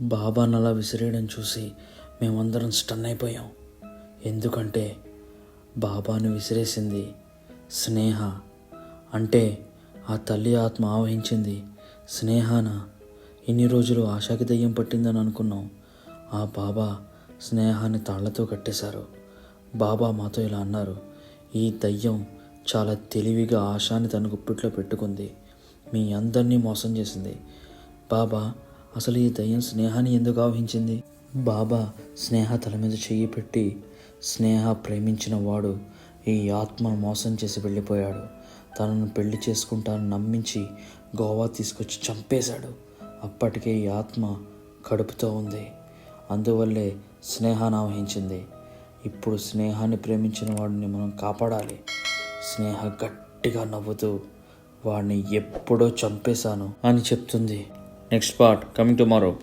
బాబాను అలా విసిరేయడం చూసి మేమందరం స్టన్ అయిపోయాం. ఎందుకంటే బాబాను విసిరేసింది స్నేహ. అంటే ఆ తల్లి ఆత్మ ఆవహించింది స్నేహాన. ఇన్ని రోజులు ఆశాకి దయ్యం పట్టిందని అనుకున్నాం. ఆ బాబా స్నేహాన్ని తాళ్లతో కట్టేశారు. బాబా మాతో ఇలా అన్నారు, ఈ దయ్యం చాలా తెలివిగా ఆశాని తన గుప్పిట్లో పెట్టుకుంది, మీ అందరినీ మోసం చేసింది. బాబా అసలు ఈ దయ్యం స్నేహాన్ని ఎందుకు ఆవహించింది? బాబా స్నేహ తల మీద చెయ్యి పెట్టి, స్నేహ ప్రేమించిన వాడు ఈ ఆత్మను మోసం చేసి వెళ్ళిపోయాడు, తనను పెళ్లి చేసుకుంటానని నమ్మించి గోవా తీసుకొచ్చి చంపేశాడు. అప్పటికే ఈ ఆత్మ కడుపుతో ఉంది, అందువల్లే స్నేహాన్ని ఆవహించింది. ఇప్పుడు స్నేహాన్ని ప్రేమించిన వాడిని మనం కాపాడాలి. స్నేహ గట్టిగా నవ్వుతూ వాడిని ఎప్పుడో చంపేశాను అని చెప్తుంది. Next part coming tomorrow.